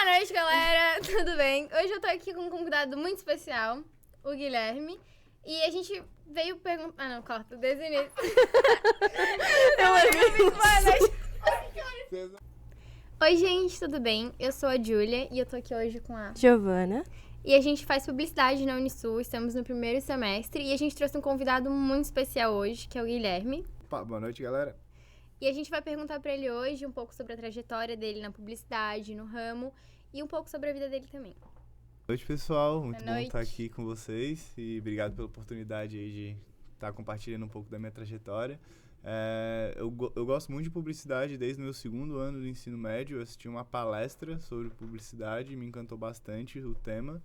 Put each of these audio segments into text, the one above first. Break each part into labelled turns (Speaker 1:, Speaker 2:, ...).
Speaker 1: Boa noite, galera! Tudo bem? Hoje eu tô aqui com um convidado muito especial, o Guilherme. E a gente veio perguntar... Ah, não, corta, desde o início. Oi, gente, tudo bem? Eu sou a Júlia e eu tô aqui hoje com a
Speaker 2: Giovana.
Speaker 1: E a gente faz publicidade na Unisul, estamos no primeiro semestre e a gente trouxe um convidado muito especial hoje, que é o Guilherme.
Speaker 3: Opa, boa noite, galera.
Speaker 1: E a gente vai perguntar pra ele hoje um pouco sobre a trajetória dele na publicidade, no ramo e um pouco sobre a vida dele também.
Speaker 3: Boa noite, pessoal. Muito
Speaker 1: Boa
Speaker 3: bom
Speaker 1: noite.
Speaker 3: estar aqui com vocês e obrigado pela oportunidade aí de estar compartilhando um pouco da minha trajetória. Eu gosto muito de publicidade desde o meu segundo ano do ensino médio. Eu assisti uma palestra sobre publicidade e me encantou bastante o tema.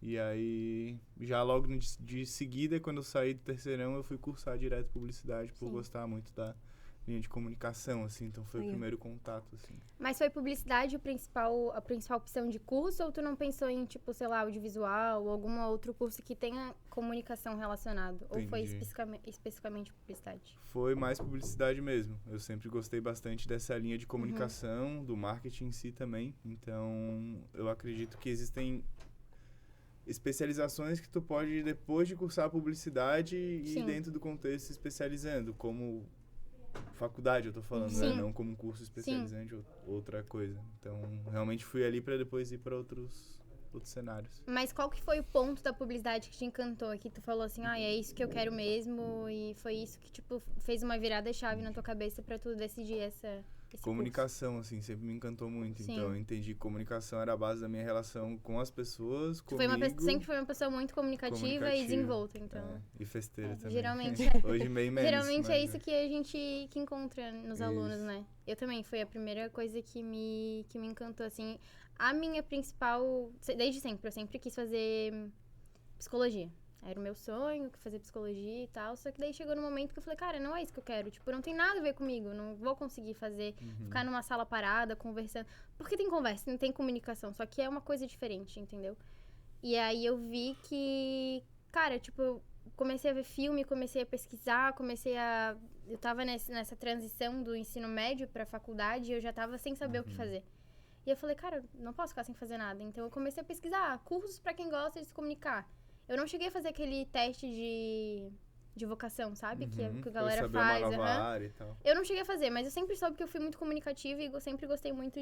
Speaker 3: E aí, já logo de seguida, quando eu saí do terceirão, eu fui cursar direto publicidade por gostar muito da linha de comunicação, assim. Então foi o primeiro contato, assim.
Speaker 1: Mas foi publicidade a principal opção de curso ou tu não pensou em, tipo, sei lá, audiovisual ou algum outro curso que tenha comunicação relacionado?
Speaker 3: Entendi.
Speaker 1: Ou foi especificamente publicidade?
Speaker 3: Foi mais publicidade mesmo. Eu sempre gostei bastante dessa linha de comunicação, do marketing em si também. Então, eu acredito que existem especializações que tu pode, depois de cursar publicidade, ir dentro do contexto se especializando, como faculdade, eu tô falando, né? Não como curso especializante ou outra coisa. Então, realmente fui ali para depois ir para outros cenários.
Speaker 1: Mas qual que foi o ponto da publicidade que te encantou? Que tu falou assim, é isso que eu quero mesmo, e foi isso que, tipo, fez uma virada-chave na tua cabeça pra tu decidir esse
Speaker 3: Comunicação,
Speaker 1: curso.
Speaker 3: assim, sempre me encantou muito.
Speaker 1: Sim.
Speaker 3: Então, eu entendi que comunicação era a base da minha relação com as pessoas, comigo.
Speaker 1: Sempre foi uma pessoa muito comunicativa e desenvolta, então.
Speaker 3: E festeira também.
Speaker 1: Geralmente
Speaker 3: Hoje meio menos.
Speaker 1: Geralmente é isso que a gente encontra nos alunos, né? Eu também, foi a primeira coisa que me encantou, assim. A minha principal, desde sempre, eu sempre quis fazer psicologia. Era o meu sonho, fazer psicologia e tal. Só que daí chegou no momento que eu falei, cara, não é isso que eu quero. Tipo, não tem nada a ver comigo. Não vou conseguir fazer, ficar numa sala parada, conversando. Porque tem conversa, não tem comunicação. Só que é uma coisa diferente, entendeu? E aí eu vi que, cara, tipo, eu comecei a ver filme, comecei a pesquisar, eu tava nessa transição do ensino médio pra faculdade e eu já tava sem saber o que fazer. E eu falei, cara, não posso ficar sem fazer nada. Então eu comecei a pesquisar cursos pra quem gosta de se comunicar. Eu não cheguei a fazer aquele teste de vocação, sabe? Que a galera faz.
Speaker 3: Uma nova área e tal.
Speaker 1: Eu não cheguei a fazer, mas eu sempre soube que eu fui muito comunicativa e eu sempre gostei muito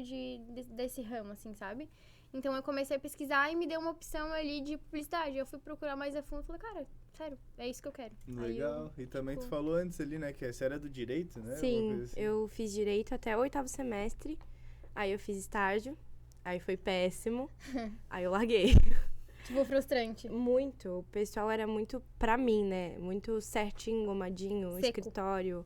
Speaker 1: desse ramo, assim, sabe? Então eu comecei a pesquisar e me deu uma opção ali de publicidade. Eu fui procurar mais a fundo e falei, cara, sério, é isso que eu quero.
Speaker 3: Legal. E também tu falou antes ali, né, que você era do direito, né?
Speaker 2: Sim,
Speaker 3: Assim.
Speaker 2: eu fiz direito até o 8º semestre. Aí eu fiz estágio. Aí foi péssimo. Aí eu larguei.
Speaker 1: Tipo, frustrante.
Speaker 2: Muito. O pessoal era muito, pra mim, né? Muito certinho, engomadinho,
Speaker 1: Seco.
Speaker 2: escritório.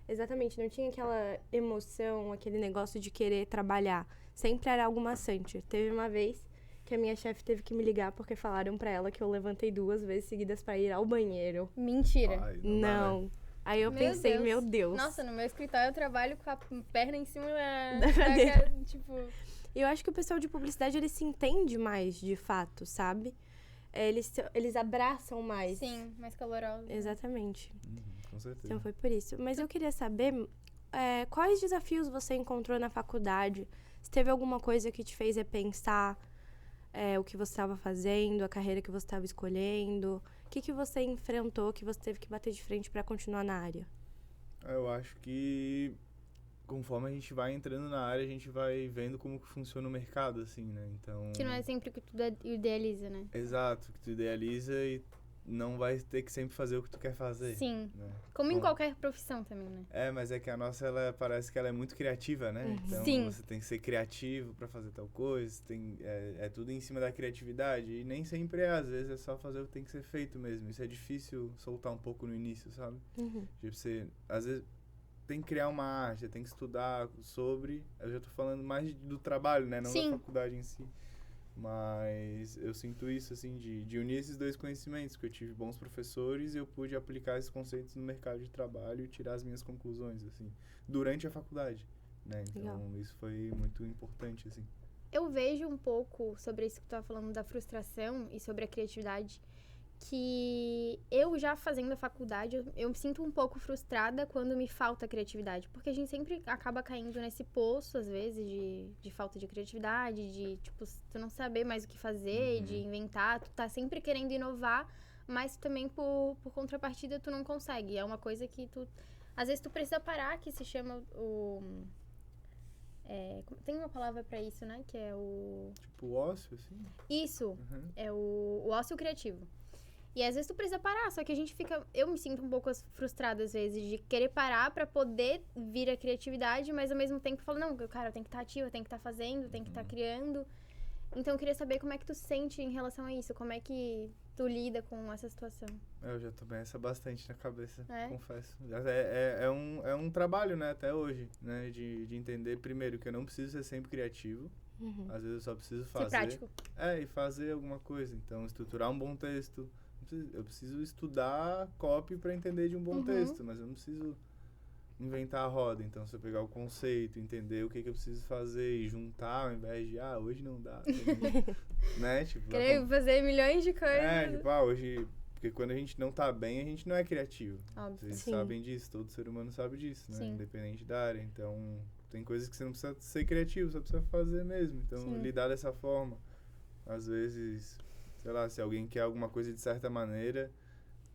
Speaker 2: Exatamente, não tinha aquela emoção, aquele negócio de querer trabalhar. Sempre era algo maçante. Teve uma vez que a minha chefe teve que me ligar porque falaram pra ela que eu levantei 2 vezes seguidas pra ir ao banheiro.
Speaker 1: Mentira.
Speaker 3: Ai,
Speaker 2: Não.
Speaker 3: dá, né?
Speaker 2: Aí eu pensei, meu Deus.
Speaker 1: Nossa, no meu escritório eu trabalho com a perna em cima
Speaker 2: Da cadeira.
Speaker 1: tipo...
Speaker 2: E eu acho que o pessoal de publicidade, ele se entende mais, de fato, sabe? Eles abraçam mais.
Speaker 1: Sim, mais calorosa.
Speaker 2: Exatamente.
Speaker 3: Com certeza.
Speaker 2: Então foi por isso. Mas eu queria saber quais desafios você encontrou na faculdade? Se teve alguma coisa que te fez repensar o que você estava fazendo, a carreira que você estava escolhendo? O que você enfrentou que você teve que bater de frente para continuar na área?
Speaker 3: Eu acho que conforme a gente vai entrando na área, a gente vai vendo como que funciona o mercado, assim, né? Então...
Speaker 1: Que não é sempre o que tu idealiza, né?
Speaker 3: Exato, que tu idealiza e não vai ter que sempre fazer o que tu quer fazer.
Speaker 1: Sim.
Speaker 3: Né?
Speaker 1: Como em qualquer profissão também, né?
Speaker 3: Mas é que a nossa, parece que ela é muito criativa, né? Então,
Speaker 1: Sim.
Speaker 3: você tem que ser criativo pra fazer tal coisa, é tudo em cima da criatividade. E nem sempre às vezes é só fazer o que tem que ser feito mesmo. Isso é difícil soltar um pouco no início, sabe? Tipo, você, às vezes, tem que criar uma arte, tem que estudar sobre... Eu já tô falando mais do trabalho, né? Não da faculdade em si. Mas eu sinto isso, assim, de unir esses dois conhecimentos, que eu tive bons professores e eu pude aplicar esses conceitos no mercado de trabalho e tirar as minhas conclusões, assim, durante a faculdade, né? Então,
Speaker 2: Legal.
Speaker 3: Isso foi muito importante, assim.
Speaker 1: Eu vejo um pouco sobre isso que tu tava falando da frustração e sobre a criatividade, que eu já fazendo a faculdade, eu me sinto um pouco frustrada quando me falta criatividade. Porque a gente sempre acaba caindo nesse poço, às vezes, de falta de criatividade, de, tipo, tu não saber mais o que fazer, de inventar. Tu tá sempre querendo inovar, mas também, por contrapartida, tu não consegue. É uma coisa que tu... Às vezes, tu precisa parar, que se chama tem uma palavra pra isso, né? Que é o...
Speaker 3: Tipo, ócio, assim?
Speaker 1: Isso, é o ócio criativo. E às vezes tu precisa parar, só que a gente fica... Eu me sinto um pouco frustrada, às vezes, de querer parar pra poder vir a criatividade, mas ao mesmo tempo eu falo, não, cara, eu tenho que estar ativa, eu tenho que estar fazendo, eu tenho que estar criando. Então eu queria saber como é que tu sente em relação a isso, como é que tu lida com essa situação.
Speaker 3: Eu já tomei essa bastante na cabeça,
Speaker 1: É?
Speaker 3: confesso. É um trabalho, né, até hoje, né, de entender, primeiro, que eu não preciso ser sempre criativo. Às vezes eu só preciso fazer.
Speaker 1: Ser prático.
Speaker 3: E fazer alguma coisa. Então, estruturar um bom texto. Eu preciso estudar copy para entender de um bom texto, mas eu não preciso inventar a roda. Então, se eu pegar o conceito, entender o que eu preciso fazer e juntar, ao invés de, hoje não dá. Né? Tipo,
Speaker 1: Querer fazer milhões de coisas.
Speaker 3: tipo, hoje... Porque quando a gente não tá bem, a gente não é criativo.
Speaker 1: Óbvio.
Speaker 3: Vocês
Speaker 2: Sim.
Speaker 3: sabem disso, todo ser humano sabe disso, né?
Speaker 1: Sim.
Speaker 3: Independente da área. Então, tem coisas que você não precisa ser criativo, você precisa fazer mesmo. Então,
Speaker 1: Sim.
Speaker 3: lidar dessa forma. Às vezes, sei lá, se alguém quer alguma coisa de certa maneira,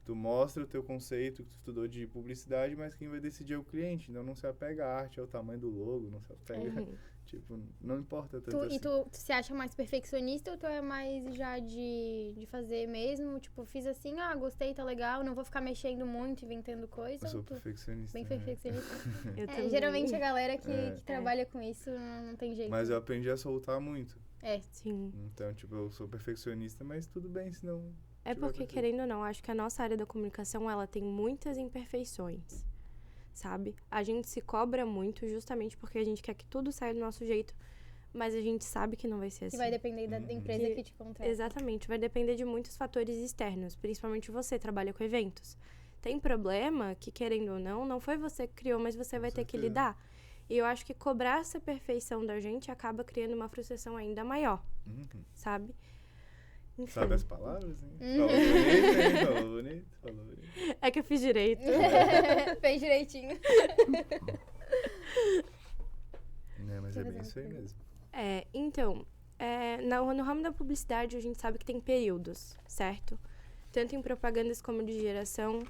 Speaker 3: tu mostra o teu conceito que tu estudou de publicidade, mas quem vai decidir é o cliente. Então, não se apega à arte, ao tamanho do logo, não se apega... Tipo, não importa tanto assim.
Speaker 1: E tu se acha mais perfeccionista ou tu é mais já de fazer mesmo? Tipo, fiz assim, gostei, tá legal, não vou ficar mexendo muito, inventando coisa.
Speaker 3: Eu sou
Speaker 1: ou tu...
Speaker 3: perfeccionista.
Speaker 1: Bem
Speaker 3: né?
Speaker 1: perfeccionista.
Speaker 2: Eu também.
Speaker 1: Geralmente a galera que trabalha com isso não tem jeito.
Speaker 3: Mas eu aprendi a soltar muito.
Speaker 2: Sim.
Speaker 3: Então, tipo, eu sou perfeccionista, mas tudo bem, senão...
Speaker 2: É porque, querendo ou não, acho que a nossa área da comunicação, ela tem muitas imperfeições, sabe? A gente se cobra muito justamente porque a gente quer que tudo saia do nosso jeito, mas a gente sabe que não vai ser assim.
Speaker 1: Que vai depender da empresa que te contrata.
Speaker 2: Exatamente, vai depender de muitos fatores externos, principalmente você trabalha com eventos. Tem problema que, querendo ou não foi você que criou, mas você vai ter que lidar. E eu acho que cobrar essa perfeição da gente acaba criando uma frustração ainda maior, sabe? Enfim.
Speaker 3: Sabe as palavras, hein? Falou bonito, hein? Falou bonito.
Speaker 2: É que eu fiz direito.
Speaker 1: Fez direitinho.
Speaker 3: Mas é bem isso aí mesmo.
Speaker 2: Então, no ramo da publicidade a gente sabe que tem períodos, certo? Tanto em propagandas como de geração.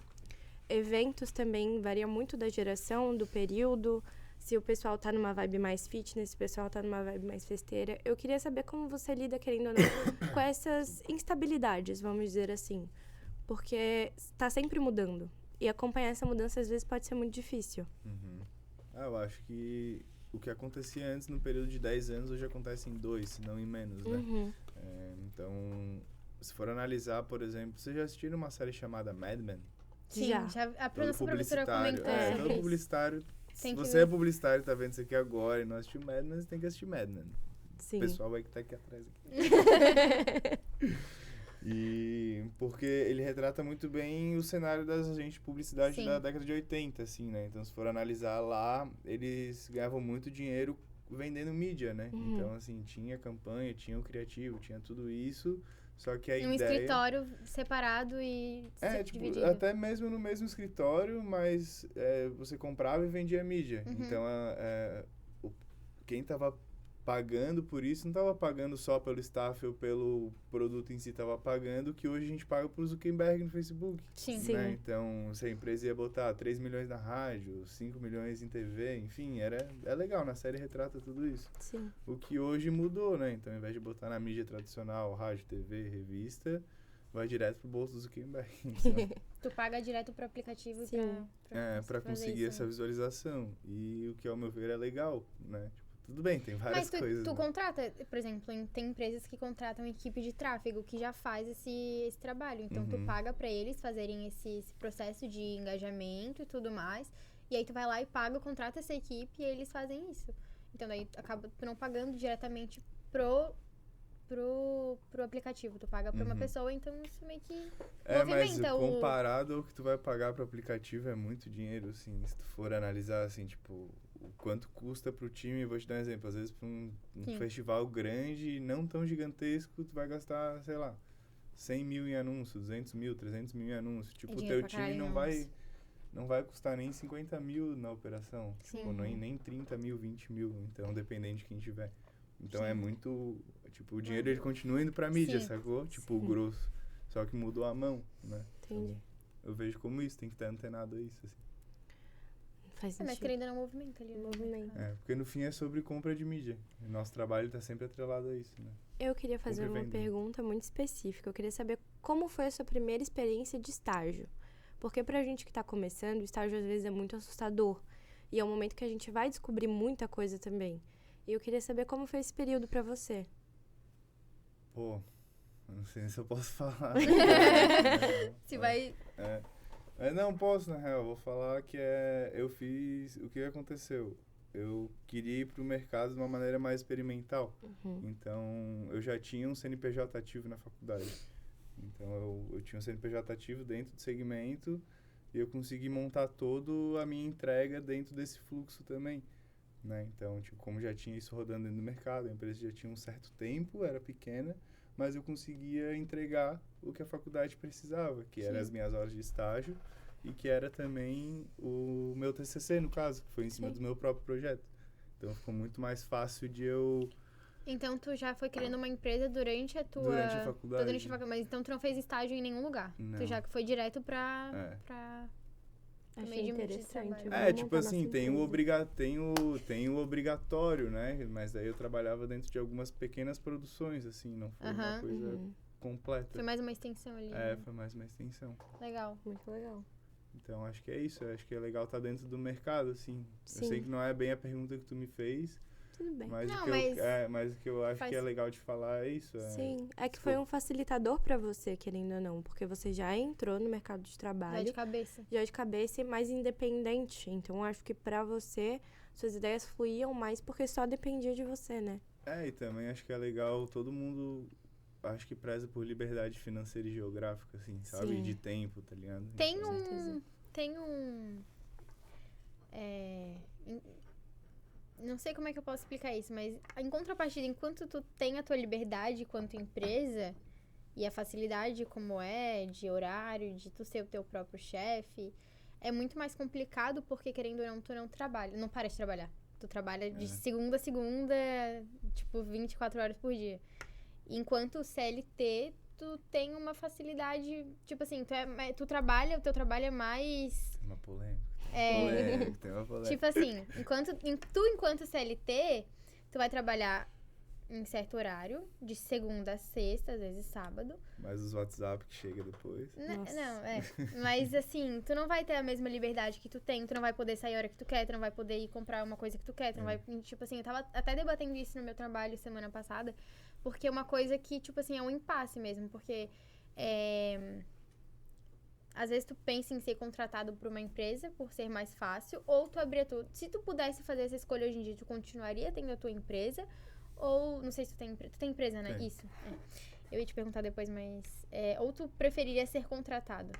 Speaker 2: Eventos também varia muito da geração, do período. Se o pessoal tá numa vibe mais fitness, se o pessoal tá numa vibe mais festeira. Eu queria saber como você lida, querendo ou não, com essas instabilidades, vamos dizer assim. Porque tá sempre mudando. E acompanhar essa mudança, às vezes, pode ser muito difícil.
Speaker 3: Eu acho que o que acontecia antes no período de 10 anos, hoje acontece em 2, se não em menos, né? Então, se for analisar, por exemplo, vocês já assistiram uma série chamada Mad Men?
Speaker 1: Sim, já a nossa professora comentou sobre
Speaker 3: todo
Speaker 1: isso.
Speaker 3: publicitário...
Speaker 1: Tem
Speaker 3: Se
Speaker 1: que
Speaker 3: você
Speaker 1: ver.
Speaker 3: é publicitário e tá vendo isso aqui agora e não assistiu Mad Men, você tem que assistir Mad Men.
Speaker 2: Sim.
Speaker 3: O pessoal vai estar aqui atrás. Aqui. E porque ele retrata muito bem o cenário das agências de publicidade
Speaker 1: Sim.
Speaker 3: da década de 80, assim, né? Então, se for analisar lá, eles ganhavam muito dinheiro vendendo mídia, né? Então, assim, tinha campanha, tinha o criativo, tinha tudo isso... Só que a
Speaker 1: Um
Speaker 3: ideia...
Speaker 1: escritório separado e dividido.
Speaker 3: Até mesmo no mesmo escritório, mas você comprava e vendia mídia. Então, quem estava pagando por isso não estava pagando só pelo staff ou pelo produto em si, estava pagando o que hoje a gente paga pro Zuckerberg no Facebook.
Speaker 1: Sim.
Speaker 3: Né?
Speaker 2: Sim.
Speaker 3: Então, se a empresa ia botar 3 milhões na rádio, 5 milhões em TV, enfim, é legal, na série retrata tudo isso.
Speaker 2: Sim.
Speaker 3: O que hoje mudou, né? Então, ao invés de botar na mídia tradicional, rádio, TV, revista, vai direto pro bolso do Zuckerberg.
Speaker 1: Tu paga direto pro aplicativo
Speaker 2: Sim.
Speaker 3: Pra conseguir essa visualização. E o que, ao meu ver, é legal, né? Tudo bem, tem várias
Speaker 1: Mas
Speaker 3: coisas.
Speaker 1: tu
Speaker 3: né?
Speaker 1: contrata, por exemplo, tem empresas que contratam equipe de tráfego que já faz esse trabalho. Então, tu paga pra eles fazerem esse processo de engajamento e tudo mais. E aí, tu vai lá e paga, contrata essa equipe e eles fazem isso. Então, daí, acaba tu não pagando diretamente pro aplicativo. Tu paga pra uma pessoa, então isso meio que
Speaker 3: Mas
Speaker 1: movimenta
Speaker 3: comparado ao que tu vai pagar pro aplicativo, é muito dinheiro, assim. Se tu for analisar, assim, tipo... O quanto custa pro time, vou te dar um exemplo. Às vezes, pra um festival grande e não tão gigantesco, tu vai gastar, sei lá, 100 mil em anúncio, 200 mil, 300 mil em anúncio. Tipo, o
Speaker 1: dinheiro
Speaker 3: teu
Speaker 1: pra caralho
Speaker 3: time
Speaker 1: em
Speaker 3: não vai custar nem 50 mil na operação.
Speaker 1: Sim.
Speaker 3: Tipo, nem 30 mil, 20 mil. Então, dependendo de quem tiver. Então, é muito... Tipo, o dinheiro ele continua indo pra mídia,
Speaker 1: Sim.
Speaker 3: sacou? Tipo, o grosso. Só que mudou a mão, né?
Speaker 2: Entendi.
Speaker 3: Eu vejo como isso, tem que estar antenado a isso, assim.
Speaker 2: Faz sentido.
Speaker 1: Mas querendo ou não, movimento ali. Né?
Speaker 2: Movimento.
Speaker 3: Porque no fim é sobre compra de mídia. E nosso trabalho tá sempre atrelado a isso, né?
Speaker 2: Eu queria fazer
Speaker 3: Compra e
Speaker 2: uma
Speaker 3: venda.
Speaker 2: pergunta muito específica. Eu queria saber como foi a sua primeira experiência de estágio. Porque pra gente que tá começando, o estágio às vezes é muito assustador. E é um momento que a gente vai descobrir muita coisa também. E eu queria saber como foi esse período pra você.
Speaker 3: Pô, eu não sei se eu posso falar.
Speaker 1: Se vai...
Speaker 3: Mas não posso, na real. Vou falar que eu fiz... O que aconteceu? Eu queria ir pro mercado de uma maneira mais experimental. Então, eu já tinha um CNPJ ativo na faculdade. Então, eu tinha um CNPJ ativo dentro do segmento e eu consegui montar toda a minha entrega dentro desse fluxo também, né? Então, tipo, como já tinha isso rodando dentro do mercado, a empresa já tinha um certo tempo, era pequena, mas eu conseguia entregar o que a faculdade precisava, que eram as minhas horas de estágio e que era também o meu TCC, no caso, que foi em cima do meu próprio projeto. Então, ficou muito mais fácil de eu...
Speaker 1: Então, tu já foi criando uma empresa durante a tua...
Speaker 3: Durante a faculdade.
Speaker 1: Mas então tu não fez estágio em nenhum lugar?
Speaker 3: Não.
Speaker 1: Tu já foi direto pra...
Speaker 2: Achei
Speaker 1: meio de
Speaker 2: interessante.
Speaker 1: trabalho.
Speaker 2: Vamos
Speaker 3: tipo
Speaker 2: montar
Speaker 3: assim,
Speaker 2: nossa
Speaker 3: tem
Speaker 2: empresa.
Speaker 3: tem o obrigatório, né? Mas daí eu trabalhava dentro de algumas pequenas produções, assim, não foi uma coisa completa.
Speaker 1: Foi mais uma extensão ali.
Speaker 3: Foi mais uma extensão.
Speaker 1: Legal.
Speaker 2: Muito legal.
Speaker 3: Então, acho que é isso. Eu acho que é legal estar dentro do mercado, assim.
Speaker 2: Sim.
Speaker 3: Eu sei que não é bem a pergunta que tu me fez,
Speaker 2: Tudo bem.
Speaker 3: mas,
Speaker 1: Não,
Speaker 3: mas o que eu acho que é legal de falar é isso.
Speaker 2: Sim, é que foi um facilitador pra você, querendo ou não, porque você já entrou no mercado de
Speaker 1: Já
Speaker 2: trabalho,
Speaker 1: de cabeça.
Speaker 2: já de cabeça e mais independente. Então, acho que pra você, suas ideias fluíam mais porque só dependia de você, né?
Speaker 3: E também acho que é legal todo mundo... Acho que preza por liberdade financeira e geográfica, assim, sabe?
Speaker 2: Sim.
Speaker 3: De tempo, tá ligado?
Speaker 1: Tem
Speaker 3: Então,
Speaker 2: certeza.
Speaker 1: Não sei como é que eu posso explicar isso, mas em contrapartida, enquanto tu tem a tua liberdade quanto empresa e a facilidade como é, de horário, de tu ser o teu próprio chefe, é muito mais complicado porque, querendo ou não, tu não trabalha, não para de trabalhar. Tu trabalha de segunda a segunda, tipo, 24 horas por dia. Enquanto o CLT, tu tem uma facilidade, tipo assim, tu trabalha, o teu trabalho é mais...
Speaker 3: Uma polêmica. Tem uma polêmica.
Speaker 1: Tipo assim, enquanto CLT, tu vai trabalhar em certo horário, de segunda a sexta, às vezes sábado.
Speaker 3: Mas os WhatsApp que chega depois.
Speaker 1: Mas assim, tu não vai ter a mesma liberdade que tu tem, tu não vai poder sair a hora que tu quer, tu não vai poder ir comprar uma coisa que tu quer, tu não vai, tipo assim, eu tava até debatendo isso no meu trabalho semana passada, porque é uma coisa que, tipo assim, é um impasse mesmo, porque às vezes tu pensa em ser contratado por uma empresa por ser mais fácil, ou tu abrir tudo. Se tu pudesse fazer essa escolha hoje em dia, tu continuaria tendo a tua empresa, ou, não sei se tu tem empresa. Tu tem empresa, né?
Speaker 3: Tem.
Speaker 1: Isso. Eu ia te perguntar depois, mas... ou tu preferiria ser contratado?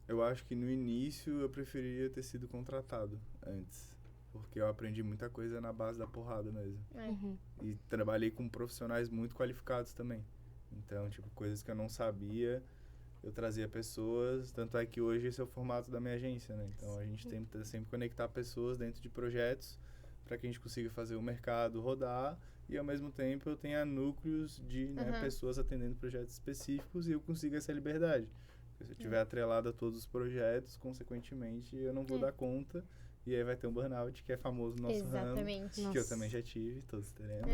Speaker 3: Eu acho que no início eu preferiria ter sido contratado antes. Porque eu aprendi muita coisa na base da porrada mesmo. E trabalhei com profissionais muito qualificados também. Então, tipo, coisas que eu não sabia, eu trazia pessoas. Tanto é que hoje esse é o formato da minha agência, né? Então, a gente tenta sempre conectar pessoas dentro de projetos para que a gente consiga fazer o mercado rodar e, ao mesmo tempo, eu tenha núcleos de pessoas atendendo projetos específicos e eu consiga essa liberdade. Porque se eu estiver atrelado a todos os projetos, consequentemente, eu não vou dar conta. E aí vai ter um burnout, que é famoso no nosso ramo. Que eu também já tive, todos teremos.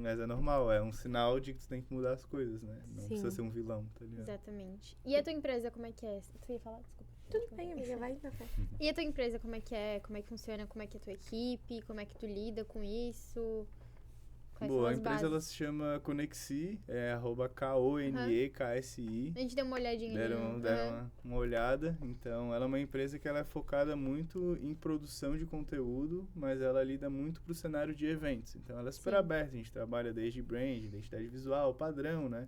Speaker 3: Mas é normal, é um sinal de que tu tem que mudar as coisas, né? Não precisa ser um vilão, tá ligado?
Speaker 1: Exatamente. E a tua empresa, como é que é? Tu ia falar? Desculpa.
Speaker 2: Tudo bem, amiga, vai na fé.
Speaker 1: E a tua empresa, como é que é? Como é que funciona? Como é que é a tua equipe? Como é que tu lida com isso? Quais são
Speaker 3: Boa, a
Speaker 1: as
Speaker 3: empresa
Speaker 1: bases?
Speaker 3: ela se chama Conexi, é @KONEKSI.
Speaker 1: A gente deu uma olhadinha ali.
Speaker 3: Deram uma olhada. Então, ela é uma empresa que ela é focada muito em produção de conteúdo, mas ela lida muito pro cenário de eventos. Então, ela é super aberta. A gente trabalha desde brand, identidade visual, padrão, né?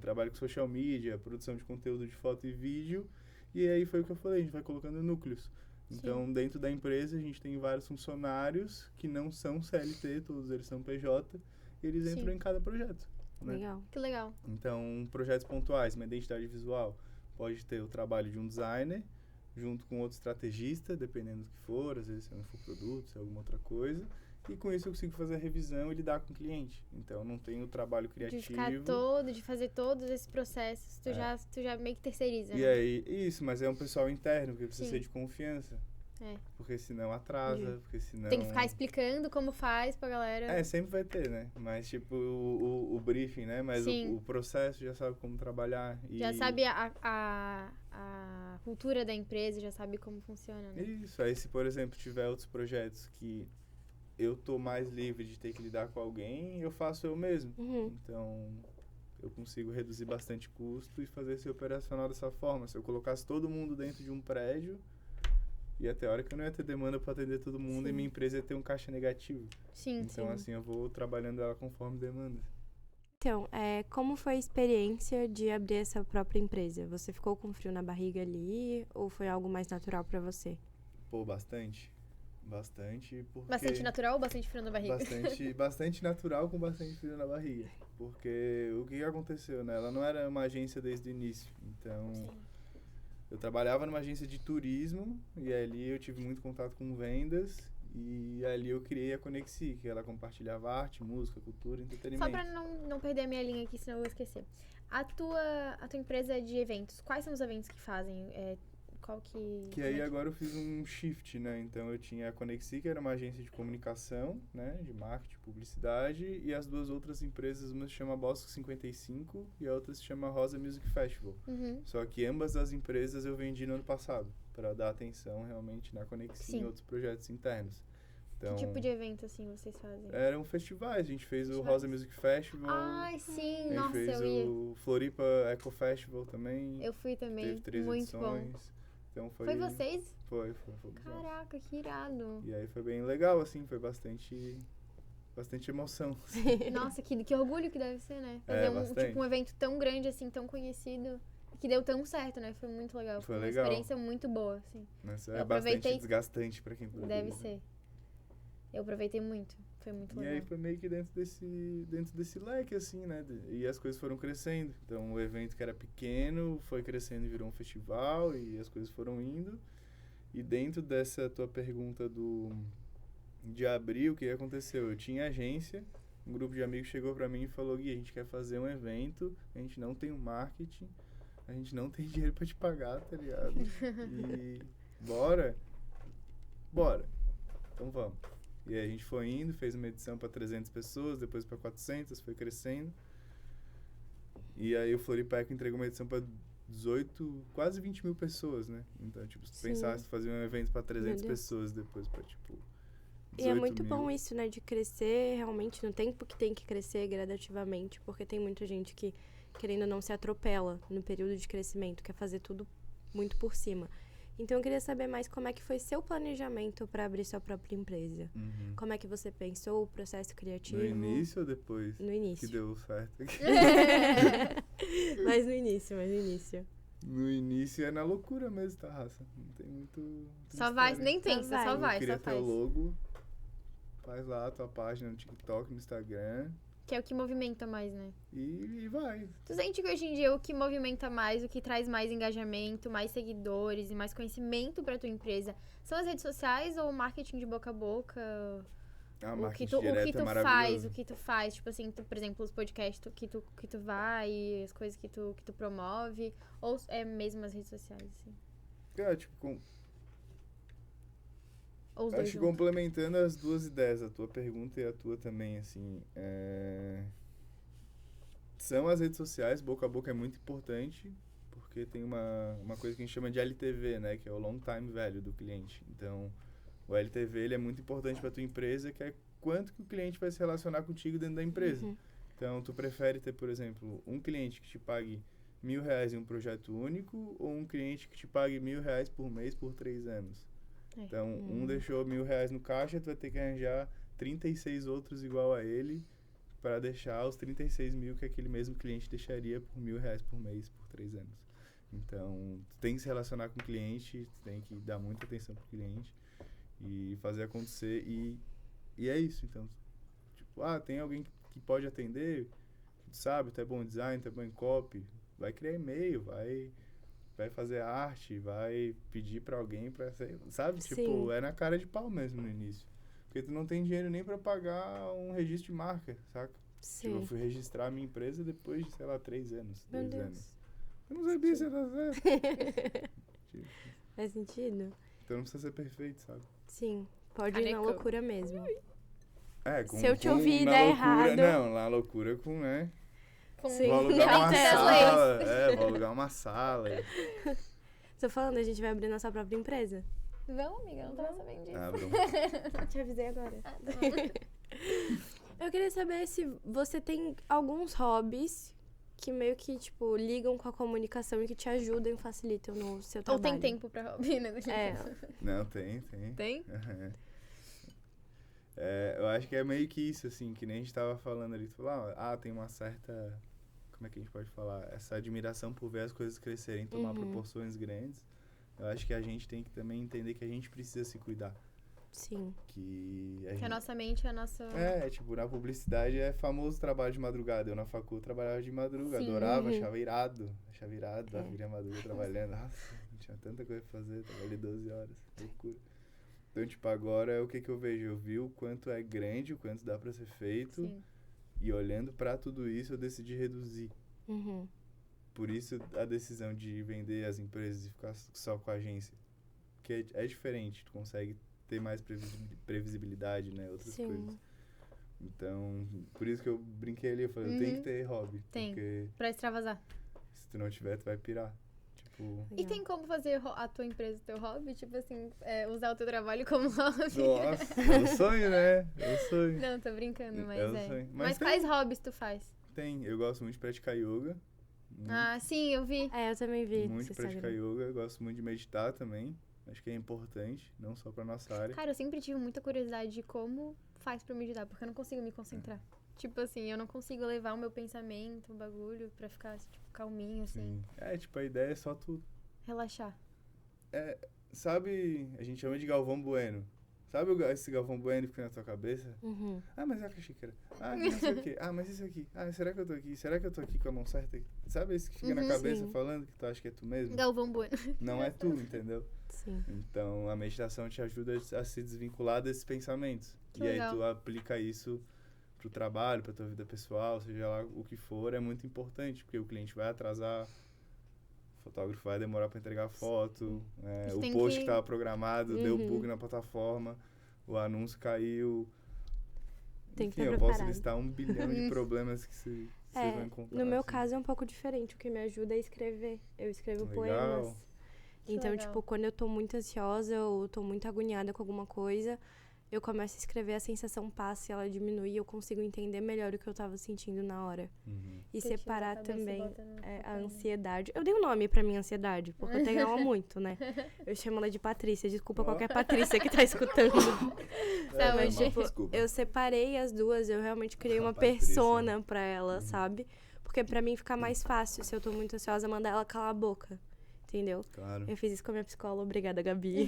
Speaker 3: Trabalho com social media, produção de conteúdo de foto e vídeo. E aí foi o que eu falei, a gente vai colocando núcleos. Então, dentro da empresa, a gente tem vários funcionários que não são CLT, todos eles são PJ. e eles
Speaker 1: Sim.
Speaker 3: entram em cada projeto. Né?
Speaker 2: Legal.
Speaker 1: Que legal.
Speaker 3: Então, projetos pontuais, uma identidade visual, pode ter o trabalho de um designer, junto com outro estrategista, dependendo do que for, às vezes se é um infoproduto, se é alguma outra coisa. E com isso eu consigo fazer a revisão e lidar com o cliente. Então, não tem o trabalho criativo.
Speaker 1: De fazer todos esses processos, tu já meio que terceiriza,
Speaker 3: E
Speaker 1: né?
Speaker 3: aí, isso, mas é um pessoal interno, porque precisa
Speaker 1: Sim.
Speaker 3: ser de confiança.
Speaker 1: É.
Speaker 3: Porque senão atrasa,
Speaker 2: Entendi.
Speaker 3: porque senão...
Speaker 1: Tem que ficar explicando como faz pra galera.
Speaker 3: É, sempre vai ter, né? Mas, tipo, o briefing, né? Mas
Speaker 1: Sim.
Speaker 3: o processo já sabe como trabalhar. E...
Speaker 1: Já sabe a cultura da empresa, já sabe como funciona, né?
Speaker 3: Isso, aí se, por exemplo, tiver outros projetos que eu tô mais livre de ter que lidar com alguém, eu faço eu mesmo.
Speaker 2: Uhum.
Speaker 3: Então, eu consigo reduzir bastante custo e fazer ser operacional dessa forma. Se eu colocasse todo mundo dentro de um prédio, ia ter hora que eu não ia ter demanda para atender todo mundo
Speaker 2: Sim.
Speaker 3: e minha empresa ia ter um caixa negativo.
Speaker 1: Sim,
Speaker 3: Então,
Speaker 1: sim.
Speaker 3: assim, eu vou trabalhando ela conforme demanda.
Speaker 2: Então, como foi a experiência de abrir essa própria empresa? Você ficou com frio na barriga ali ou foi algo mais natural pra você?
Speaker 3: Pô, bastante. Bastante, porque...
Speaker 1: Bastante natural ou bastante frio na barriga?
Speaker 3: Bastante natural com bastante frio na barriga. Porque o que aconteceu, né? Ela não era uma agência desde o início. Então,
Speaker 1: Sim.
Speaker 3: eu trabalhava numa agência de turismo e ali eu tive muito contato com vendas e ali eu criei a Conexi, que ela compartilhava arte, música, cultura, entretenimento.
Speaker 1: Só pra não perder a minha linha aqui, senão eu vou esquecer. A tua empresa é de eventos. Quais são os eventos que fazem? Qual que...
Speaker 3: Que aí agora eu fiz um shift, né? Então eu tinha a Conexi, que era uma agência de comunicação, né? De marketing, publicidade, e as duas outras empresas, uma se chama Bosco 55 e a outra se chama Rosa Music Festival.
Speaker 1: Uhum.
Speaker 3: Só que ambas as empresas eu vendi no ano passado, para dar atenção realmente na Conexi
Speaker 1: Sim.
Speaker 3: e outros projetos internos. Então,
Speaker 1: Que tipo de evento, assim, vocês fazem?
Speaker 3: eram festivais, a gente fez o
Speaker 1: Festivais?
Speaker 3: Rosa Music Festival,
Speaker 1: Ai, sim!
Speaker 3: a gente
Speaker 1: Nossa,
Speaker 3: fez
Speaker 1: eu ia.
Speaker 3: o Floripa Eco Festival também,
Speaker 1: Eu fui também.
Speaker 3: teve 3
Speaker 1: Muito bom.
Speaker 3: edições. Então
Speaker 1: Foi vocês?
Speaker 3: Foi bom.
Speaker 1: Caraca, que irado.
Speaker 3: E aí foi bem legal, assim, foi bastante emoção.
Speaker 1: Nossa, que orgulho que deve ser, né?
Speaker 3: É,
Speaker 1: Fazer
Speaker 3: bastante.
Speaker 1: tipo, um evento tão grande, assim, tão conhecido. Que deu tão certo, né? Foi muito legal.
Speaker 3: Foi
Speaker 1: uma
Speaker 3: legal.
Speaker 1: experiência muito boa, assim.
Speaker 3: Mas
Speaker 1: Eu
Speaker 3: é bastante
Speaker 1: aproveitei-
Speaker 3: desgastante pra quem produz.
Speaker 1: Deve ser. Eu aproveitei muito. Foi muito
Speaker 3: E
Speaker 1: legal.
Speaker 3: aí foi meio que dentro desse leque, assim, né? E as coisas foram crescendo. Então o evento que era pequeno foi crescendo e virou um festival e as coisas foram indo. E dentro dessa tua pergunta de abrir, o que aconteceu? Eu tinha agência, um grupo de amigos chegou pra mim e falou: Gui, a gente quer fazer um evento, a gente não tem um marketing, a gente não tem dinheiro pra te pagar, tá ligado? E bora? Então vamos. E aí a gente foi indo, fez uma edição para 300 pessoas, depois para 400, foi crescendo. E aí o Floripa Eco entregou uma edição para 18, quase 20 mil pessoas, né? Então, tipo, se tu
Speaker 2: Sim.
Speaker 3: pensasse em fazer um evento para 300
Speaker 2: Deus.
Speaker 3: pessoas, depois para, tipo, 18
Speaker 2: E é muito
Speaker 3: mil.
Speaker 2: bom isso, né? De crescer realmente no tempo que tem que crescer gradativamente, porque tem muita gente que, querendo ou não, se atropela no período de crescimento, quer fazer tudo muito por cima. Então, eu queria saber mais como é que foi seu planejamento para abrir sua própria empresa.
Speaker 3: Uhum.
Speaker 2: Como é que você pensou o processo criativo?
Speaker 3: No início ou depois?
Speaker 2: No
Speaker 3: Que
Speaker 2: início.
Speaker 3: deu certo.
Speaker 2: Mas no início.
Speaker 3: No início é na loucura mesmo, tá, raça? Não tem muito
Speaker 1: Só vai,
Speaker 3: mistério.
Speaker 1: nem pensa,
Speaker 2: vai.
Speaker 1: só
Speaker 3: Eu
Speaker 1: vai,
Speaker 3: queria
Speaker 1: só
Speaker 3: ter
Speaker 1: faz.
Speaker 3: o logo, faz lá a tua página no TikTok, no Instagram
Speaker 1: Que é o que movimenta mais, né?
Speaker 3: e vai.
Speaker 1: Tu sente que hoje em dia o que movimenta mais, o que traz mais engajamento, mais seguidores e mais conhecimento pra tua empresa são as redes sociais ou o marketing de boca a boca?
Speaker 3: A
Speaker 1: O que
Speaker 3: marketing
Speaker 1: tu
Speaker 3: direto é
Speaker 1: faz,
Speaker 3: maravilhoso.
Speaker 1: o que tu faz, tipo assim, por exemplo, os podcasts que tu vai, as coisas que tu promove, ou é mesmo as redes sociais, assim?
Speaker 3: Cara, tipo,
Speaker 1: Ou os dois
Speaker 3: acho que
Speaker 1: juntos?
Speaker 3: complementando as duas ideias, a tua pergunta e a tua também, assim, são as redes sociais, boca a boca é muito importante, porque tem uma coisa que a gente chama de LTV, né, que é o Long Time Value do cliente. Então, o LTV, ele é muito importante para tua empresa, que é quanto que o cliente vai se relacionar contigo dentro da empresa.
Speaker 2: Uhum.
Speaker 3: Então, tu prefere ter, por exemplo, um cliente que te pague R$1.000 em um projeto único ou um cliente que te pague R$1.000 por mês por 3 anos?
Speaker 1: É.
Speaker 3: Então, um deixou R$1.000 no caixa, tu vai ter que arranjar 36 outros igual a ele para deixar os 36 mil que aquele mesmo cliente deixaria por R$1.000 por mês por 3 anos. Então, tu tem que se relacionar com o cliente, tu tem que dar muita atenção pro cliente e fazer acontecer e é isso. Então, tipo, tem alguém que que pode atender, tu sabe, tu é bom em design, tu é bom em copy, vai criar e-mail, vai fazer arte, vai pedir pra alguém pra ser, sabe?
Speaker 2: Sim.
Speaker 3: Tipo, é na cara de pau mesmo no início. Porque tu não tem dinheiro nem pra pagar um registro de marca, saca?
Speaker 2: Sim.
Speaker 3: Tipo, eu fui registrar a minha empresa depois de, sei lá, 3 anos,
Speaker 2: Meu
Speaker 3: 2
Speaker 2: Deus.
Speaker 3: anos. Eu não sabia se ia dar certo. Tipo,
Speaker 2: Faz sentido?
Speaker 3: então não precisa ser perfeito, sabe?
Speaker 2: Sim. Pode ir na
Speaker 1: Carecão.
Speaker 2: loucura mesmo.
Speaker 3: É,
Speaker 2: Se eu te ouvir e
Speaker 3: na
Speaker 2: der
Speaker 3: loucura,
Speaker 2: errado-
Speaker 3: Não, na loucura com, né?
Speaker 1: Com
Speaker 2: Sim.
Speaker 3: Vou alugar uma
Speaker 1: muitas
Speaker 3: sala. Vou alugar uma sala.
Speaker 2: Tô falando, a gente vai abrir nossa própria empresa.
Speaker 1: Vamos, amiga, eu não tava sabendo disso.
Speaker 3: Ah, Bruno.
Speaker 2: Te avisei agora.
Speaker 1: Ah, tá.
Speaker 2: Eu queria saber se você tem alguns hobbies que meio que, tipo, ligam com a comunicação e que te ajudam e facilitam no seu
Speaker 1: Ou
Speaker 2: trabalho.
Speaker 1: tem tempo pra hobby, né?
Speaker 2: É.
Speaker 3: Não, tem.
Speaker 1: Tem?
Speaker 3: É, eu acho que é meio que isso, assim, que nem a gente tava falando ali. Tu falou, tem uma certa... Como é que a gente pode falar? Essa admiração por ver as coisas crescerem, tomar proporções grandes. Eu acho que a gente tem que também entender que a gente precisa se cuidar.
Speaker 2: Sim.
Speaker 3: Que
Speaker 1: Que a nossa mente é a nossa...
Speaker 3: tipo, na publicidade é famoso trabalho de madrugada. Eu na facul trabalhava de madrugada,
Speaker 1: Sim.
Speaker 3: adorava, achava irado. A
Speaker 2: É.
Speaker 3: viria madruga trabalhando. Nossa, não tinha tanta coisa pra fazer, trabalhei 12 horas, loucura. Então, tipo, agora o que eu vejo? Eu vi o quanto é grande, o quanto dá pra ser feito.
Speaker 1: Sim.
Speaker 3: E olhando pra tudo isso, eu decidi reduzir.
Speaker 2: Uhum.
Speaker 3: Por isso a decisão de vender as empresas e ficar só com a agência. Porque é diferente, tu consegue ter mais previsibilidade, né? Outras
Speaker 2: Sim.
Speaker 3: coisas. Então, por isso que eu brinquei ali, eu falei, eu tenho que ter hobby.
Speaker 1: Tem.
Speaker 3: Porque
Speaker 1: Pra extravasar.
Speaker 3: se tu não tiver, tu vai pirar. Tipo,
Speaker 1: E tem como fazer a tua empresa teu hobby? Tipo assim, usar o teu trabalho como hobby?
Speaker 3: nossa, é um sonho, né? É um sonho.
Speaker 1: Não, tô brincando, mas
Speaker 3: É um sonho.
Speaker 1: Mas
Speaker 3: tem-
Speaker 1: quais hobbies tu faz?
Speaker 3: Tem, eu gosto muito de praticar yoga.
Speaker 1: Ah, sim, eu vi.
Speaker 2: É, eu também vi no
Speaker 3: Muito
Speaker 2: seu
Speaker 3: de praticar
Speaker 2: Instagram.
Speaker 3: yoga, eu gosto muito de meditar também. Acho que é importante, não só pra nossa área.
Speaker 1: Cara, eu sempre tive muita curiosidade de como faz pra meditar, porque eu não consigo me concentrar. Tipo assim, eu não consigo levar o meu pensamento, o bagulho, pra ficar, tipo, calminho, assim,
Speaker 3: Sim. É, tipo, a ideia é só tu...
Speaker 1: relaxar.
Speaker 3: Sabe, a gente chama de Galvão Bueno. Sabe esse Galvão Bueno que fica na tua cabeça?
Speaker 2: Uhum.
Speaker 3: Ah, mas é a xícara. Ah, não sei o quê. Ah, mas isso aqui. Ah, será que eu tô aqui? Será que eu tô aqui com a mão certa? Sabe esse que fica na cabeça
Speaker 2: Sim.
Speaker 3: falando que tu acha que é tu mesmo?
Speaker 1: Galvão Bueno.
Speaker 3: Não é tu, entendeu?
Speaker 2: Sim.
Speaker 3: Então, a meditação te ajuda a se desvincular desses pensamentos.
Speaker 1: Que
Speaker 3: e aí
Speaker 1: legal.
Speaker 3: tu aplica isso pro trabalho, pra tua vida pessoal, seja lá o que for, é muito importante, porque o cliente vai atrasar, o fotógrafo vai demorar pra entregar a foto,
Speaker 1: Você
Speaker 3: o
Speaker 1: tem
Speaker 3: post
Speaker 1: que-
Speaker 3: que tava programado deu bug na plataforma, o anúncio caiu.
Speaker 2: Tem que
Speaker 3: Enfim,
Speaker 2: estar
Speaker 3: eu posso
Speaker 2: preparado.
Speaker 3: listar 1 bilhão de problemas que vocês vão
Speaker 2: É,
Speaker 3: encontrar.
Speaker 2: no meu
Speaker 3: assim.
Speaker 2: caso é um pouco diferente. O que me ajuda é escrever. Eu escrevo
Speaker 3: Legal.
Speaker 2: poemas. Então,
Speaker 1: legal.
Speaker 2: tipo, quando eu tô muito ansiosa ou tô muito agoniada com alguma coisa, eu começo a escrever, a sensação passa e ela diminui e eu consigo entender melhor o que eu tava sentindo na hora.
Speaker 3: Uhum.
Speaker 2: E
Speaker 1: Você tira
Speaker 2: separar
Speaker 1: a cabeça e
Speaker 2: também
Speaker 1: bota no
Speaker 2: a
Speaker 1: papel.
Speaker 2: ansiedade. Eu dei um nome pra minha ansiedade, porque eu tenho ela muito, né? Eu chamo ela de Patrícia. Desculpa qualquer Patrícia que tá escutando.
Speaker 1: Saúde.
Speaker 2: Mas,
Speaker 3: Não,
Speaker 2: tipo,
Speaker 3: desculpa.
Speaker 2: eu separei as duas, eu realmente criei uma
Speaker 3: Patrícia.
Speaker 2: persona pra ela, sabe? Porque pra mim fica mais fácil, se eu tô muito ansiosa, mandar ela calar a boca. Entendeu?
Speaker 3: Claro.
Speaker 2: Eu fiz isso com a minha psicóloga, obrigada, Gabi.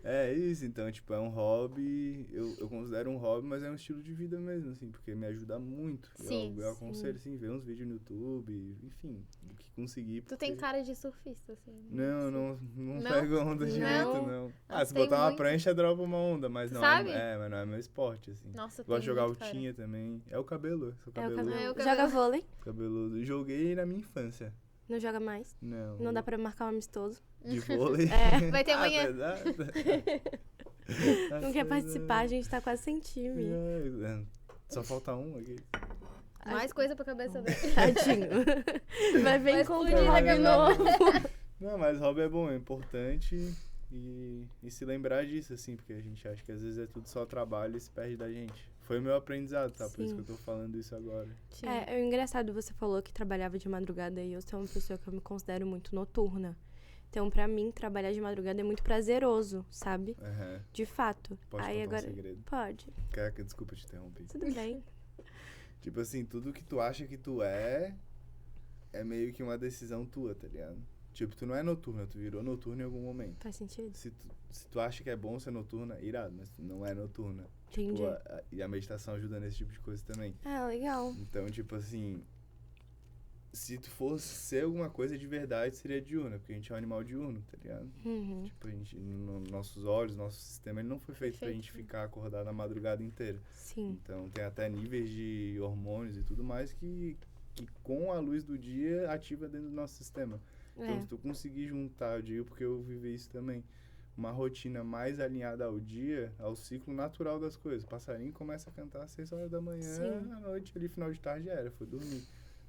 Speaker 3: É isso, então, tipo, é um hobby, eu considero um hobby, mas é um estilo de vida mesmo, assim, porque me ajuda muito.
Speaker 1: Sim,
Speaker 3: Eu aconselho, assim, ver uns vídeos no YouTube, enfim, o que conseguir.
Speaker 1: Tu tem
Speaker 3: porque-
Speaker 1: cara de surfista, assim.
Speaker 3: Não,
Speaker 1: Não?
Speaker 3: não pego onda direito,
Speaker 2: Não?
Speaker 3: não.
Speaker 1: Nossa,
Speaker 3: Se
Speaker 1: tem
Speaker 3: botar uma
Speaker 1: muito.
Speaker 3: prancha, dropa uma onda, mas
Speaker 1: Tu
Speaker 3: não
Speaker 1: sabe?
Speaker 3: mas não é meu esporte, assim.
Speaker 1: Nossa,
Speaker 3: Gosto de jogar
Speaker 1: muito cara.
Speaker 3: altinha também. É o cabelo, sou
Speaker 2: É o
Speaker 3: cabeludo.
Speaker 2: cabelo.
Speaker 1: É o
Speaker 2: Joga
Speaker 1: cabelo.
Speaker 2: vôlei?
Speaker 3: Cabeludo. Joguei na minha infância.
Speaker 2: Não joga mais?
Speaker 3: Não.
Speaker 2: Não dá pra marcar um amistoso?
Speaker 3: De vôlei.
Speaker 2: É.
Speaker 1: Vai ter
Speaker 3: Ah,
Speaker 1: amanhã.
Speaker 3: verdade.
Speaker 2: Não quer participar, a gente tá quase sem time.
Speaker 3: Só falta um aqui.
Speaker 1: Mais coisa pra cabeça dele.
Speaker 2: Tadinho. Vai ver
Speaker 1: Vai
Speaker 2: encontro
Speaker 1: explodir
Speaker 2: hobby
Speaker 1: daqui a
Speaker 2: novo.
Speaker 3: Não, mas hobby é bom, é importante e se lembrar disso, assim, porque a gente acha que às vezes é tudo só trabalho e se perde da gente. Foi o meu aprendizado, tá? Por isso
Speaker 2: Sim.
Speaker 3: que eu tô falando isso agora.
Speaker 2: É engraçado, você falou que trabalhava de madrugada e eu sou uma pessoa que eu me considero muito noturna. Então, pra mim, trabalhar de madrugada é muito prazeroso, sabe?
Speaker 3: Aham.
Speaker 2: De fato.
Speaker 3: Pode
Speaker 2: Aí
Speaker 3: contar
Speaker 2: agora.
Speaker 3: um segredo.
Speaker 2: Pode.
Speaker 3: Desculpa te interromper.
Speaker 2: Tudo bem.
Speaker 3: Tipo assim, tudo que tu acha que tu é meio que uma decisão tua, tá ligado? Tipo, tu não é noturna, tu virou noturno em algum momento.
Speaker 2: Faz sentido?
Speaker 3: se tu acha que é bom ser noturna, irado, mas não é noturna.
Speaker 2: Entendi.
Speaker 3: Tipo, e a meditação ajuda nesse tipo de coisa também.
Speaker 2: Ah, legal.
Speaker 3: Então, tipo assim, se tu fosse ser alguma coisa de verdade, seria diurna, porque a gente é um animal diurno, tá ligado?
Speaker 2: Uhum.
Speaker 3: Tipo, a gente, nossos olhos, nosso sistema, ele não foi feito pra gente ficar acordado a madrugada inteira.
Speaker 2: Sim.
Speaker 3: Então, tem até níveis de hormônios e tudo mais que com a luz do dia ativa dentro do nosso sistema. Então, se tu conseguir juntar, eu digo porque eu vivi isso também, uma rotina mais alinhada ao dia, ao ciclo natural das coisas. O passarinho começa a cantar às 6 horas da manhã,
Speaker 2: Sim.
Speaker 3: à noite, ali, final de tarde já era, foi dormir.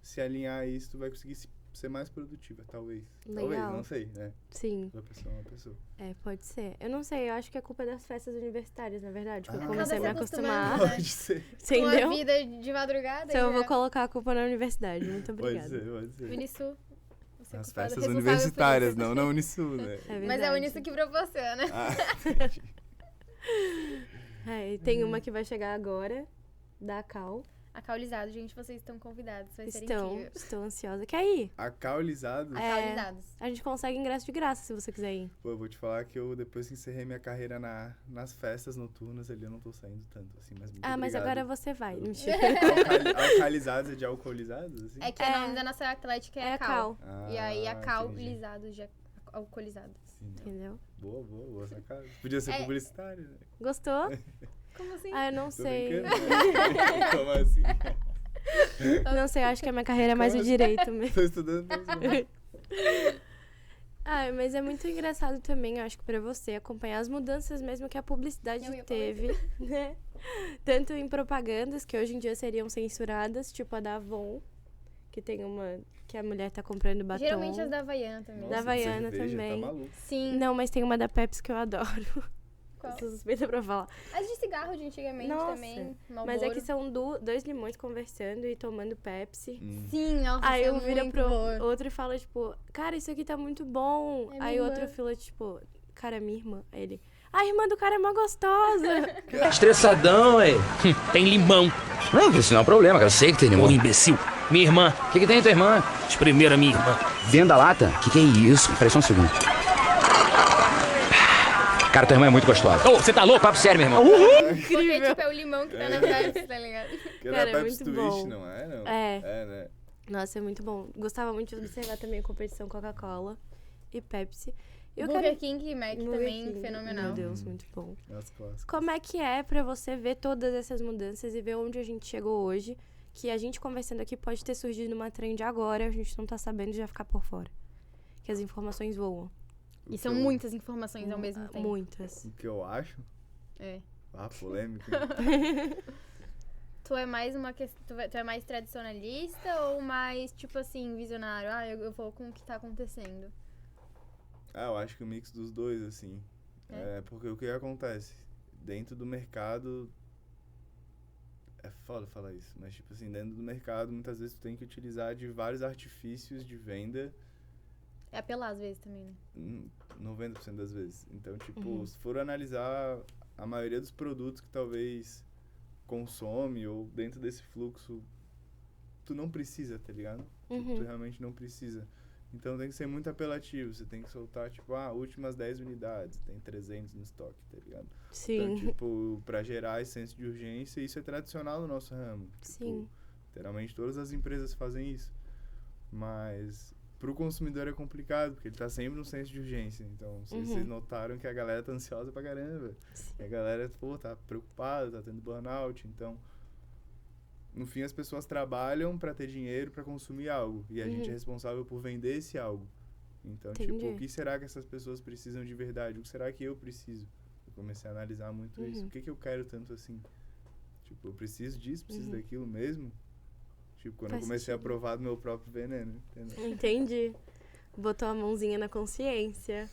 Speaker 3: Se alinhar a isso, tu vai conseguir ser mais produtiva, talvez.
Speaker 2: Legal.
Speaker 3: Talvez, não sei, né?
Speaker 2: Sim.
Speaker 3: Uma pessoa é uma pessoa.
Speaker 2: É, pode ser. Eu não sei, eu acho que é culpa das festas universitárias, na verdade. Que eu
Speaker 3: Ah.
Speaker 2: comecei a me
Speaker 1: Acaba se
Speaker 2: acostumar.
Speaker 1: acostumando, né?
Speaker 3: Pode ser,
Speaker 2: Você
Speaker 1: Com a
Speaker 2: entendeu?
Speaker 1: vida de madrugada.
Speaker 2: Então eu vou
Speaker 1: já.
Speaker 2: colocar a culpa na universidade. Muito
Speaker 3: pode
Speaker 2: obrigada.
Speaker 3: ser, pode ser.
Speaker 1: Unisul. Você é
Speaker 3: Nas
Speaker 1: culpada,
Speaker 3: festas
Speaker 1: responsável por
Speaker 3: universitárias,
Speaker 1: isso.
Speaker 3: não na Unisul, né?
Speaker 2: É
Speaker 1: Mas é a
Speaker 2: verdade.
Speaker 1: Unisul que proporciona.
Speaker 3: Ah, entendi.
Speaker 2: É, e tem uma que vai chegar agora, da Cal.
Speaker 1: A Caulizado, gente, vocês estão convidados. Vai ser incrível.
Speaker 2: Estou ansiosa. Quer ir?
Speaker 3: Acaulizado?
Speaker 2: É.
Speaker 1: Caolizados.
Speaker 2: A gente consegue ingresso de graça se você quiser ir.
Speaker 3: Pô, eu vou te falar que eu, depois que encerrei minha carreira nas festas noturnas ali, eu não tô saindo tanto, assim, mas muito
Speaker 2: Ah, mas
Speaker 3: obrigado.
Speaker 2: agora você vai. Mentira.
Speaker 3: Alcalizados é de alcoolizados, assim?
Speaker 1: É que o nome da nossa atlética é,
Speaker 2: É
Speaker 1: a
Speaker 2: a
Speaker 1: Cal.
Speaker 2: Cal.
Speaker 1: E aí a
Speaker 3: entendi.
Speaker 1: Caulizado, já alcoolizado.
Speaker 3: Sim,
Speaker 2: Entendeu?
Speaker 3: boa sacada. Podia ser publicitário, né?
Speaker 2: Gostou?
Speaker 1: Como assim?
Speaker 2: Ah, eu não
Speaker 3: Tô
Speaker 2: sei.
Speaker 3: brincando, né? Como assim?
Speaker 2: Não sei, eu acho que a minha carreira é mais
Speaker 3: Como
Speaker 2: o
Speaker 3: assim?
Speaker 2: direito mesmo.
Speaker 3: Tô estudando mesmo.
Speaker 2: Ah, mas é muito engraçado também, eu acho que pra você, acompanhar as mudanças mesmo que a publicidade
Speaker 1: Eu ia falar
Speaker 2: teve, né? Tanto em propagandas, que hoje em dia seriam censuradas, tipo a da Avon, que tem uma... que a mulher tá comprando batom.
Speaker 1: Geralmente as da Havaiana também.
Speaker 3: Nossa,
Speaker 2: Da Havaiana
Speaker 3: cerveja,
Speaker 2: também.
Speaker 3: Tá maluco.
Speaker 1: Sim.
Speaker 2: Não, mas tem uma da Pepsi que eu adoro.
Speaker 1: Qual?
Speaker 2: Eu sou suspeita pra falar.
Speaker 1: As de cigarro de antigamente
Speaker 2: Nossa,
Speaker 1: também.
Speaker 2: Mas é que são dois limões conversando e tomando Pepsi.
Speaker 1: Sim, nossa,
Speaker 2: Aí
Speaker 1: isso
Speaker 2: um
Speaker 1: é
Speaker 2: vira
Speaker 1: muito
Speaker 2: pro
Speaker 1: boa.
Speaker 2: outro e fala, tipo, cara, isso aqui tá muito bom.
Speaker 1: É
Speaker 2: Aí
Speaker 1: minha
Speaker 2: outro
Speaker 1: irmã.
Speaker 2: fala, tipo, cara, minha irmã. Aí ele, a irmã do cara é mó gostosa.
Speaker 4: Estressadão, aí.
Speaker 5: Tem limão.
Speaker 4: Não, isso não é um problema, cara. Eu sei que tem
Speaker 5: Ô,
Speaker 4: limão.
Speaker 5: imbecil. Minha irmã.
Speaker 4: O que tem tua irmã?
Speaker 5: Espremeram minha irmã.
Speaker 4: Dentro da lata? Que é isso? Peraí só um segundo. Cara, tua irmã é muito gostosa.
Speaker 5: Ô, você tá louco?
Speaker 4: Papo sério, meu irmão.
Speaker 1: Porque, tipo, é o limão que tá na Pepsi, tá ligado?
Speaker 3: Que
Speaker 2: Cara,
Speaker 3: era
Speaker 2: é
Speaker 3: Pepsi
Speaker 2: muito
Speaker 3: Twist,
Speaker 2: bom.
Speaker 3: não é? Não.
Speaker 2: É.
Speaker 3: É, né?
Speaker 2: Nossa, é muito bom. Gostava muito de observar também a competição Coca-Cola e Pepsi. Eu
Speaker 1: Burger
Speaker 2: quero...
Speaker 1: King e Mac
Speaker 2: Burger
Speaker 1: também,
Speaker 2: King.
Speaker 1: fenomenal.
Speaker 2: Meu Deus, muito bom.
Speaker 3: As clássicas.
Speaker 2: Como é que é pra você ver todas essas mudanças e ver onde a gente chegou hoje? Que a gente conversando aqui pode ter surgido numa trend agora, a gente não tá sabendo e já ficar por fora. Que as informações voam.
Speaker 1: E são muitas informações ao mesmo tempo.
Speaker 2: Muitas.
Speaker 3: O que eu acho?
Speaker 1: É.
Speaker 3: Ah, polêmico.
Speaker 1: Tu é mais uma questão. Tu é mais tradicionalista ou mais, tipo assim, visionário? Ah, eu vou com o que tá acontecendo.
Speaker 3: Eu acho que o mix dos dois, assim.
Speaker 1: É?
Speaker 3: Porque o que acontece? Dentro do mercado. É foda falar isso, mas tipo assim, dentro do mercado, muitas vezes tu tem que utilizar de vários artifícios de venda.
Speaker 1: É apelar às vezes também, né?
Speaker 3: 90% das vezes. Então, tipo, se for analisar a maioria dos produtos que talvez consome ou dentro desse fluxo, tu não precisa, tá ligado? Tipo, tu realmente não precisa. Então tem que ser muito apelativo. Você tem que soltar, tipo, últimas 10 unidades, tem 300 no estoque, tá ligado?
Speaker 2: Sim.
Speaker 3: Então, tipo, pra gerar esse senso de urgência, isso é tradicional no nosso ramo.
Speaker 2: Sim.
Speaker 3: Tipo, literalmente todas as empresas fazem isso. Mas pro consumidor é complicado, porque ele tá sempre no senso de urgência. Então, vocês notaram que a galera tá ansiosa pra caramba. E a galera, pô, tá preocupada, tá tendo burnout. Então, no fim, as pessoas trabalham pra ter dinheiro pra consumir algo. E a gente é responsável por vender esse algo. Então, tipo,
Speaker 2: Entendi.
Speaker 3: o que será que essas pessoas precisam de verdade? O que será que eu preciso? Eu comecei a analisar muito isso. O que eu quero tanto assim? Tipo, eu preciso disso, preciso daquilo mesmo? Tipo, quando
Speaker 2: Faz
Speaker 3: eu comecei a
Speaker 2: sentido.
Speaker 3: provar do meu próprio veneno, entendeu?
Speaker 2: Entendi. Botou a mãozinha na consciência.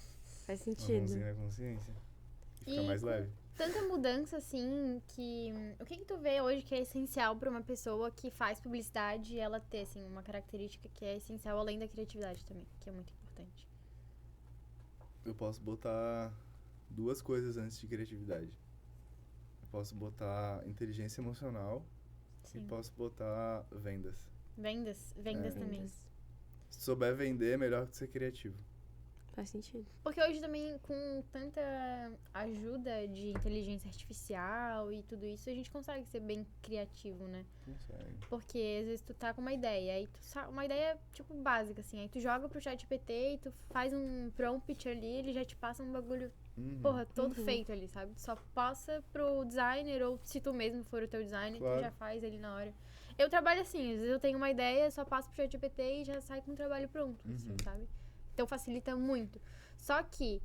Speaker 2: Faz
Speaker 3: Uma
Speaker 2: sentido.
Speaker 3: mãozinha na consciência. Fica
Speaker 1: E
Speaker 3: mais
Speaker 1: com-
Speaker 3: leve.
Speaker 1: Tanta mudança, assim, que... O que tu vê hoje que é essencial pra uma pessoa que faz publicidade e ela ter, assim, uma característica que é essencial além da criatividade também, que é muito importante?
Speaker 3: Eu posso botar duas coisas antes de criatividade. Eu posso botar inteligência emocional e
Speaker 1: Sim.
Speaker 3: posso botar vendas.
Speaker 1: Vendas também.
Speaker 2: Vendas.
Speaker 3: Se souber vender, é melhor que ser criativo.
Speaker 2: Faz sentido.
Speaker 1: Porque hoje também, com tanta ajuda de inteligência artificial e tudo isso, a gente consegue ser bem criativo, né?
Speaker 3: Consegue.
Speaker 1: Porque às vezes tu tá com uma ideia, aí uma ideia, tipo, básica, assim, aí tu joga pro ChatGPT e tu faz um prompt ali, ele já te passa um bagulho, porra, todo feito ali, sabe? Tu só passa pro designer, ou se tu mesmo for o teu designer,
Speaker 3: Claro.
Speaker 1: tu já faz ali na hora. Eu trabalho assim, às vezes eu tenho uma ideia, só passo pro ChatGPT e já sai com o trabalho pronto, assim, sabe? Então facilita muito. Só que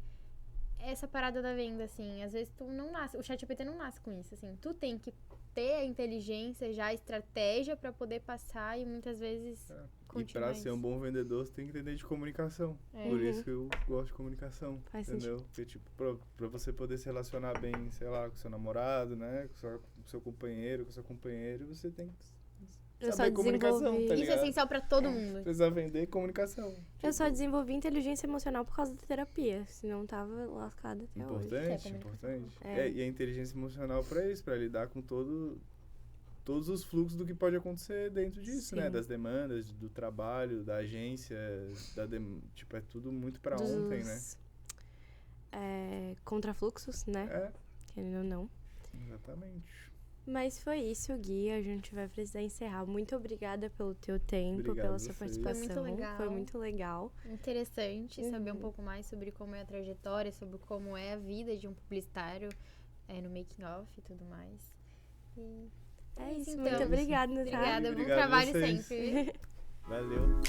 Speaker 1: essa parada da venda, assim, às vezes tu não nasce, o ChatGPT não nasce com isso, assim. Tu tem que ter a inteligência, já a estratégia pra poder passar e muitas vezes
Speaker 3: E
Speaker 1: continuar
Speaker 3: pra ser um
Speaker 1: isso.
Speaker 3: bom vendedor, você tem que entender de comunicação.
Speaker 1: É.
Speaker 3: Por isso que eu gosto de comunicação.
Speaker 2: Faz
Speaker 3: entendeu? Porque, tipo, pra você poder se relacionar bem, sei lá, com seu namorado, né? Com seu companheiro, com seu companheiro, você tem que
Speaker 2: Eu
Speaker 3: saber
Speaker 2: só
Speaker 3: comunicação,
Speaker 2: desenvolvi-
Speaker 3: tá
Speaker 1: Isso é
Speaker 3: ligado?
Speaker 1: essencial pra todo mundo.
Speaker 3: Precisa vender comunicação.
Speaker 2: Eu só desenvolvi inteligência emocional por causa da terapia, senão tava lascada até hoje.
Speaker 3: Importante,
Speaker 1: É,
Speaker 3: importante.
Speaker 2: É.
Speaker 3: E a inteligência emocional pra isso, pra lidar com todos os fluxos do que pode acontecer dentro disso, né?
Speaker 2: Sim.
Speaker 3: Das demandas, do trabalho, da agência, tipo, é tudo muito pra ontem, né?
Speaker 2: Contrafluxos, né?
Speaker 3: É,
Speaker 2: Querendo ou não.
Speaker 3: exatamente.
Speaker 2: Mas foi isso, Gui. A gente vai precisar encerrar. Muito obrigada pelo teu tempo,
Speaker 3: Obrigado
Speaker 2: pela
Speaker 3: a
Speaker 2: sua
Speaker 3: vocês.
Speaker 2: participação.
Speaker 1: Foi muito legal.
Speaker 2: Foi muito legal.
Speaker 1: Interessante saber um pouco mais sobre como é a trajetória, sobre como é a vida de um publicitário no making off e tudo mais. E
Speaker 2: É isso.
Speaker 1: então.
Speaker 2: Muito obrigada, Natália.
Speaker 1: Obrigada, bom
Speaker 3: Obrigado a
Speaker 1: trabalho
Speaker 3: vocês.
Speaker 1: sempre.
Speaker 3: Valeu.